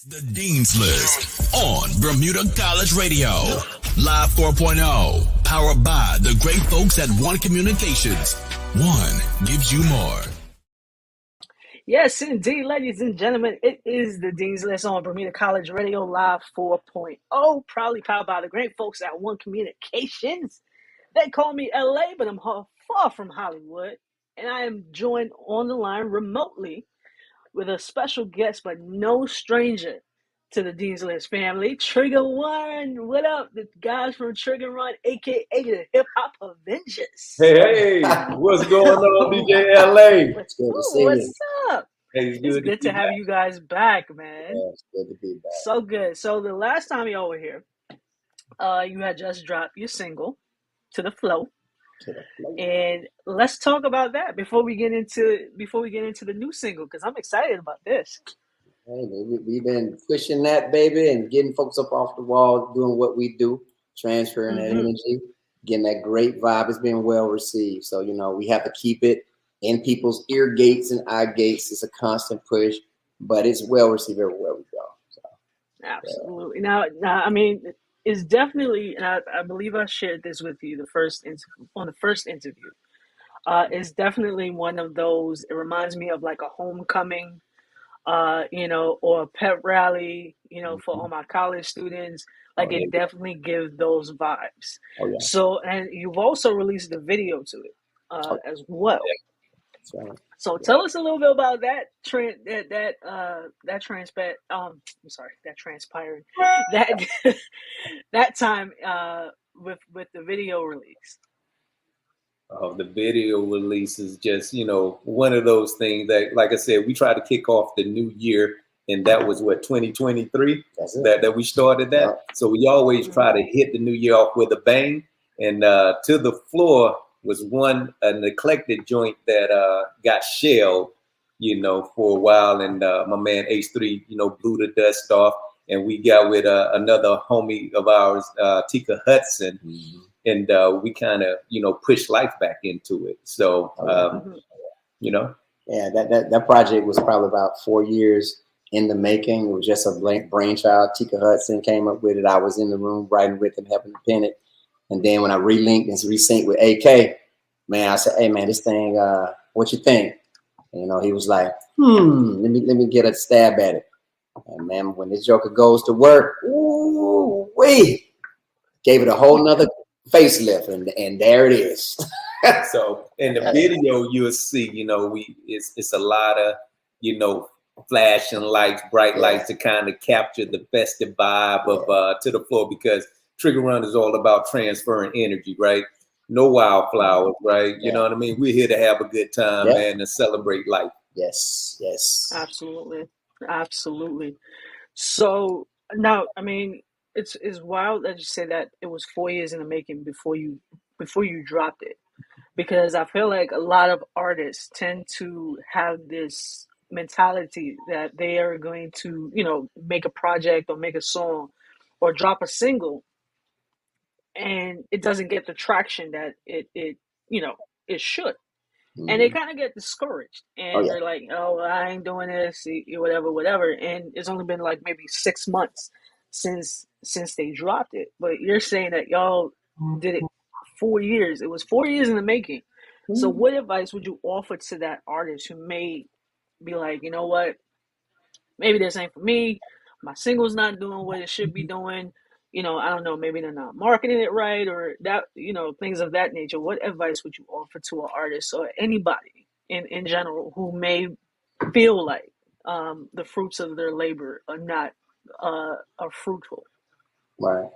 The Dean's List on Bermuda College Radio. Live 4.0. Powered by the great folks at One Communications. One gives you more. Yes, indeed, ladies and gentlemen, it is the Dean's List on Bermuda College Radio Live 4.0. Proudly powered by the great folks at One Communications. They call me LA, but I'm far from Hollywood. And I am joined on the line remotely with a special guest, but no stranger to the Dean's List family. TRIGGERRUN, what up? The guys from TRIGGERRUN, aka the Hip Hop Avengers. Hey, what's going on, DJ LA? What's up? Hey, It's good to have you guys back, man. Yeah, it's good to be back. So good. So the last time y'all were here, you had just dropped your single, To the Flow. And let's talk about that before we get into the new single, because I'm excited about this. Hey, we've been pushing that, baby, and getting folks up off the wall, doing what we do, transferring that energy, getting that great vibe. It's been well received. So, we have to keep it in people's ear gates and eye gates. It's a constant push, but it's well received everywhere we go. So, absolutely. Now, I mean, it's definitely, and I believe I shared this with you on the first interview. It's definitely one of those. It reminds me of like a homecoming, or a pep rally, for all my college students. Like it definitely gives those vibes. Oh, yeah. So, and you've also released a video to it as well. That's right. So tell us a little bit about that transpired that time with the video release. The video release is just, one of those things that, like I said, we try to kick off the new year, and that was 2023 that we started that. Yeah. So we always try to hit the new year off with a bang. And To the Floor was an eclectic joint that got shelled, for a while. And my man H3, blew the dust off. And we got with another homie of ours, Tika Hudson. And we kind of, pushed life back into it. So, Yeah, that project was probably about 4 years in the making. It was just a brainchild. Tika Hudson came up with it. I was in the room writing with him, helping to pen it. And then when I relinked and resynced with AK, man, I said, hey, man, this thing, what you think? And, he was like, let me get a stab at it. And, man, when this joker goes to work, ooh-wee, gave it a whole nother facelift, and there it is. So in the video, you'll see, it's a lot of, flashing lights, bright lights to kind of capture the festive vibe of To the Floor, because TRIGGERRUN is all about transferring energy, right? No wildflowers, right? You know what I mean? We're here to have a good time, man, and celebrate life. Yes. Absolutely. So now, I mean, it's wild that you say that it was 4 years in the making before you dropped it, because I feel like a lot of artists tend to have this mentality that they are going to, make a project or make a song or drop a single, and it doesn't get the traction that it should. And they kind of get discouraged, and they're like, oh, I ain't doing this, whatever. And it's only been like maybe 6 months since they dropped it. But you're saying that y'all did it 4 years. It was 4 years in the making. So what advice would you offer to that artist who may be like, you know what, maybe this ain't for me, my single's not doing what it should be doing, I don't know, maybe they're not marketing it right, or that, things of that nature. What advice would you offer to an artist or anybody in general who may feel like the fruits of their labor are not are fruitful? Right.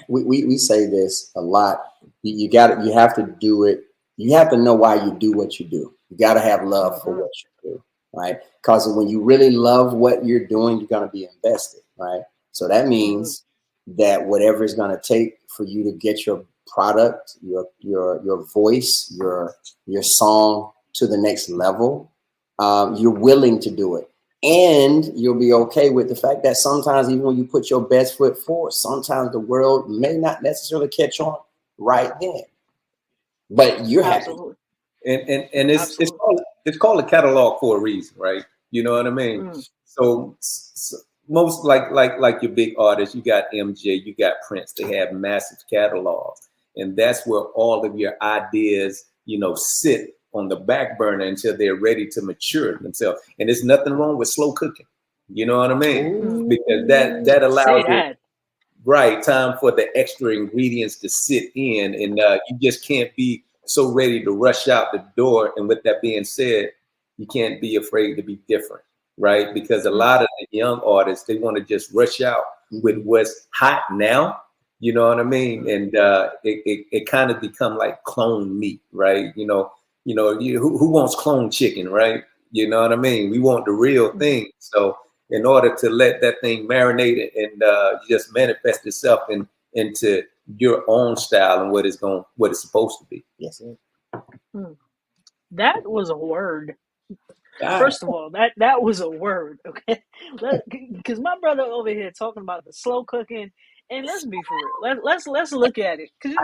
We say this a lot. You have to do it. You have to know why you do what you do. You got to have love for what you do, right? Because when you really love what you're doing, you're going to be invested, right? So that means that whatever it's going to take for you to get your product, your voice, your song to the next level, you're willing to do it. And you'll be okay with the fact that sometimes, even when you put your best foot forward, sometimes the world may not necessarily catch on right then. But you're happy. And it's called a catalog for a reason, right? You know what I mean? So most like your big artists, you got MJ, you got Prince. They have massive catalogs, and that's where all of your ideas, sit on the back burner until they're ready to mature themselves. And there's nothing wrong with slow cooking. You know what I mean? Because that allows Say that. right time for the extra ingredients to sit in, and you just can't be so ready to rush out the door. And with that being said, you can't be afraid to be different, right? Because a lot of the young artists, they want to just rush out with what's hot now. You know what I mean? And it kind of become like clone meat, right? Who wants clone chicken, right? You know what I mean? We want the real thing. So in order to let that thing marinate and just manifest itself into your own style and what it's supposed to be. Yes, sir. That was a word. God. First of all, that was a word, okay? Because my brother over here talking about the slow cooking, and let's be for real. Let's look at it, because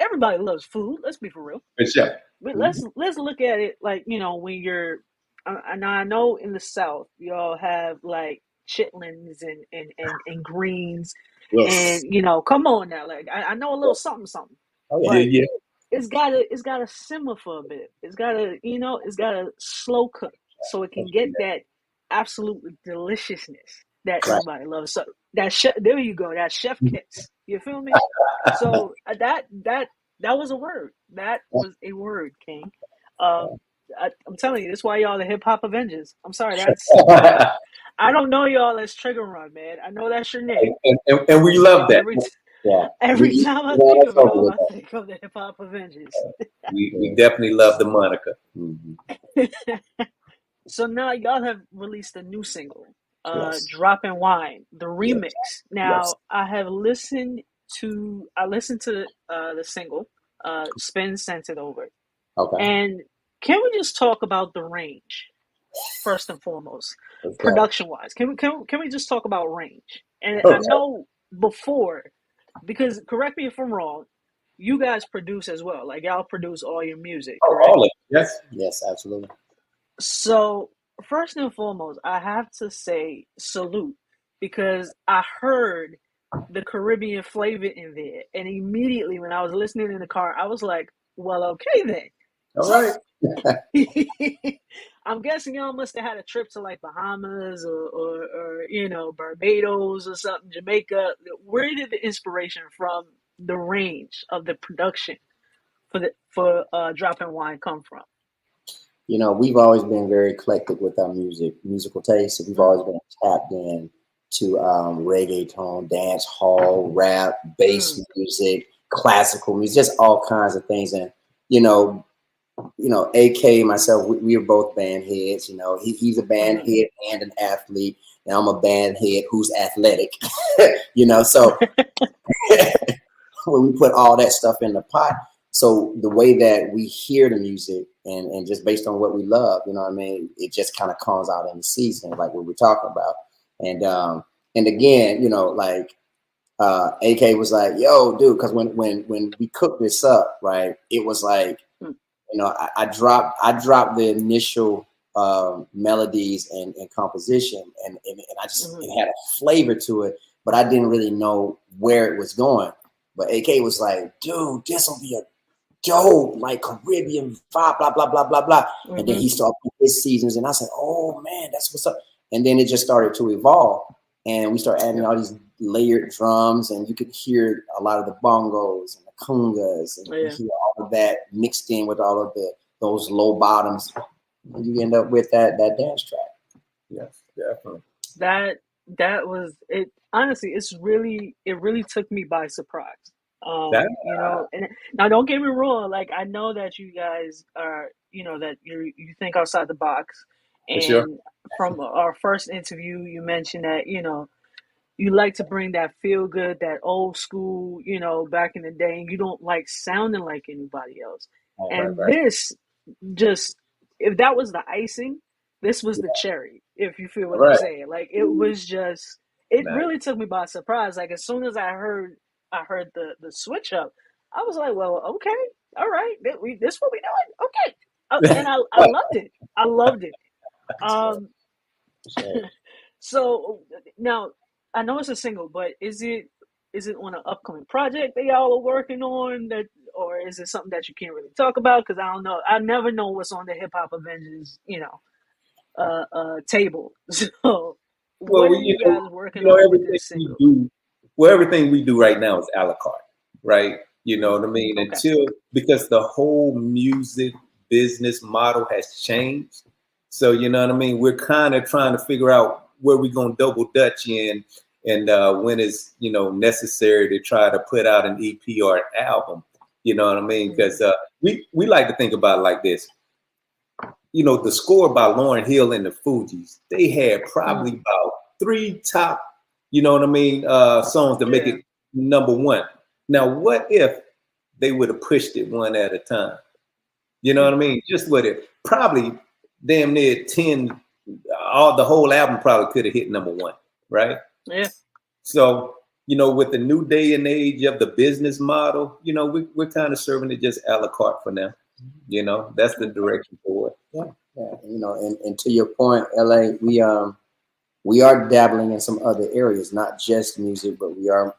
everybody loves food. Let's be for real. For sure. But let's look at it like, when you're. And I know in the South y'all have like chitlins and greens, Yes. and come on now, like I know a little something, Oh, yeah. but Yeah. it's gotta simmer for a bit. It's gotta slow cook so it can get that absolute deliciousness that Right. everybody loves. So there you go, that chef kiss. You feel me? So that was a word. That was a word, King. I'm telling you, that's why y'all the hip hop Avengers. I'm sorry, I don't know y'all as Trigger Run, man. I know that's your name. and we love that. Every time I think of y'all, I think of the hip hop Avengers. We definitely love the moniker. So now y'all have released a new single, Yes. Dropping Wine, the remix. Yes. Now I listened to the single, Spin Sent It Over. Okay. And can we just talk about the range first and foremost, production wise? Can we just talk about range? And I know before, because correct me if I'm wrong, you guys produce as well. Like y'all produce all your music, correct? All of it. Yes. Yes, absolutely. So first and foremost, I have to say salute, because I heard the Caribbean flavor in there, and immediately when I was listening in the car, I was like, well, okay then. All right. I'm guessing y'all must have had a trip to like Bahamas or Barbados or something, Jamaica. Where did the inspiration from the range of the production for Dropping Wine come from? We've always been very eclectic with our musical taste. So we've always been tapped in to reggaeton, dance hall, rap, bass music, classical music, just all kinds of things. And AK, myself, we are both band heads. He's a band head and an athlete, and I'm a band head who's athletic. So when we put all that stuff in the pot, so the way that we hear the music and just based on what we love, it just kind of comes out in the season, like what we're talking about. And again, AK was like, yo, dude, because when we cooked this up, right, it was like, I dropped the initial melodies and composition, and I just it had a flavor to it, but I didn't really know where it was going. But AK was like, dude, this will be a dope, like Caribbean vibe, blah, blah, blah, blah, blah. And then he started his seasons, and I said, oh man, that's what's up. And then it just started to evolve, and we started adding all these layered drums, and you could hear a lot of the bongos and the congas, and you hear all of that mixed in with all of those low bottoms, and you end up with that dance track. Yes, definitely. That was it. Honestly, it really took me by surprise. And now don't get me wrong. Like, I know that you guys are, that you think outside the box. And sure. From our first interview, you mentioned that, you like to bring that feel good, that old school, back in the day, and you don't like sounding like anybody else. This just, if that was the icing, this was the cherry, if you feel what I'm saying. Like, it was just, it really took me by surprise. Like, as soon as I heard the switch up, I was like, well, okay, all right, this what we doing, okay. And I loved it. So now I know it's a single, but is it on an upcoming project that y'all are working on, that, or is it something that you can't really talk about? Because I don't know. I never know what's on the Hip Hop Avengers, table. So Well, what are you guys working on with everything this we single? do, well, everything we do right now is a la carte, right? You know what I mean? Okay. Because the whole music business model has changed. So, you know what I mean? We're kind of trying to figure out where we're going to double dutch in, and when it's, necessary to try to put out an EP or an album. You know what I mean? Because we like to think about it like this. The score by Lauryn Hill and the Fugees, they had probably about 3 top, songs to make it number one. Now, what if they would have pushed it one at a time? You know what I mean? Just with it, probably damn near 10, the whole album probably could have hit number one, right? Yeah. So, with the new day and age of the business model, we're kind of serving it just a la carte for now. That's the direction for it. Yeah. And to your point, LA, we are dabbling in some other areas, not just music, but we are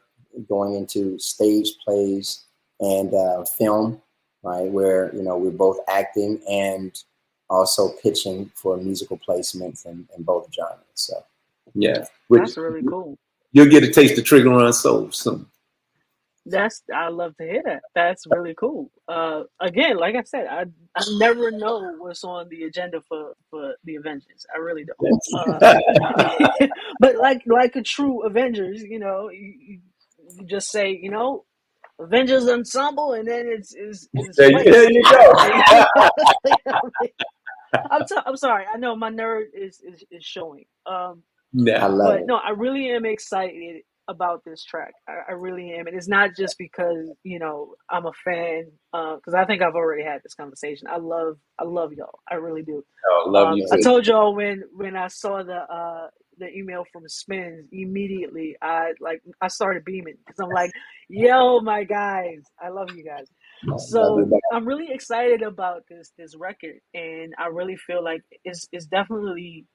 going into stage plays and film, right? Where we're both acting and also pitching for musical placements in both genres. So yeah, that's really cool. You'll get a taste of Trigger Run Soul soon. I love to hear that. That's really cool. Again, like I said, I never know what's on the agenda for the Avengers. I really don't. But like a true Avengers, you just say, Avengers Ensemble, and then it's There you go. I'm sorry. I know my nerd is showing. Yeah, I love it. No, I really am excited about this track. I really am, and it's not just because I'm a fan. Because I think I've already had this conversation. I love y'all. I really do. Oh, love you I too. told y'all when I saw the email from Spins, immediately I started beaming because I'm like, yo, my guys, I love you guys. So I'm really excited about this record, and I really feel like it's definitely,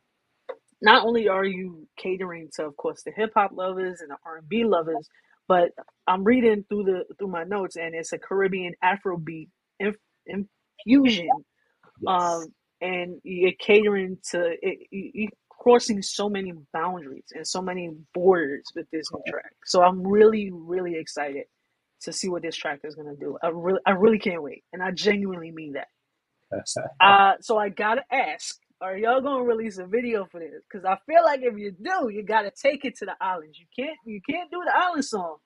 not only are you catering to, of course, the hip hop lovers and the R&B lovers, but I'm reading through my notes, and it's a Caribbean Afrobeat infusion. Yes. And you're catering to it, you're crossing so many boundaries and so many borders with this new track. So I'm really, really excited to see what this track is gonna do. I really can't wait, and I genuinely mean that. So I gotta ask, are y'all gonna release a video for this? Because I feel like if you do, you gotta take it to the islands. You can't do the island song.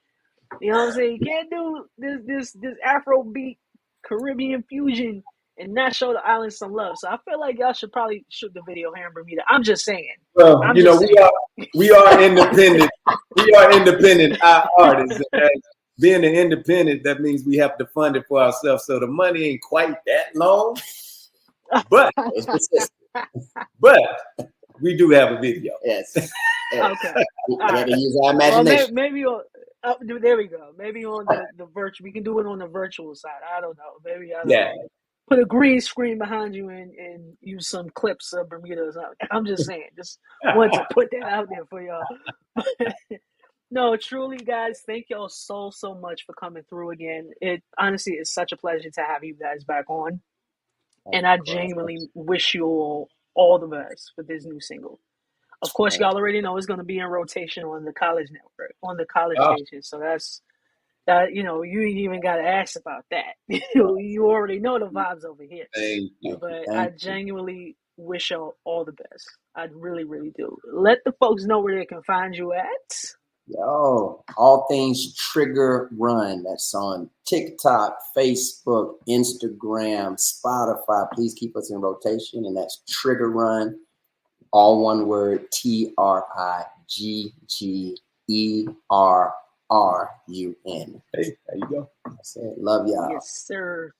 You know what I'm saying? You can't do this Afrobeat Caribbean fusion and not show the island some love. So I feel like y'all should probably shoot the video here in Bermuda. I'm just saying. Well, we are independent. We are independent artists. And being an independent, that means we have to fund it for ourselves. So the money ain't quite that long, but but we do have a video. Yes. Okay. We got to use our imagination. Well, maybe there we go. Maybe on the virtual, we can do it on the virtual side. I don't know. Maybe I don't know. Put a green screen behind you and use some clips of Bermuda or something. I'm just saying. Just want to put that out there for y'all. No, truly, guys, thank y'all so much for coming through again. It honestly is such a pleasure to have you guys back on, and I genuinely wish you all the best for this new single. Of course, y'all already know it's going to be in rotation on the college network, on the college station. So that you ain't even got to ask about that. You already know the vibes over here. Thank you. But I genuinely wish y'all all the best. I really, really do. Let the folks know where they can find you at. Yo, all things Trigger Run. That's on TikTok, Facebook, Instagram, Spotify. Please keep us in rotation. And that's Trigger Run. All one word, TRIGGERRUN. Hey, there you go. That's it. Love y'all. Yes, sir.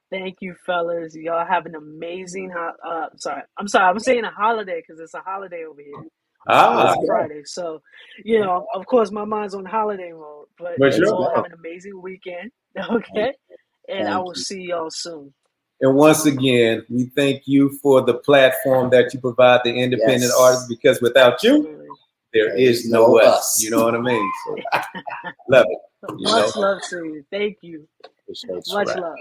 Thank you, fellas. Y'all have an amazing. I'm sorry. I'm saying a holiday because it's a holiday over here. It's Friday, so of course, my mind's on holiday mode. But you all have an amazing weekend, okay? And I will see y'all soon. And once again, we thank you for the platform that you provide the independent artists, because without you, there is no us. You know what I mean? So love it. Much love to you. Thank you. Appreciate you. Much love.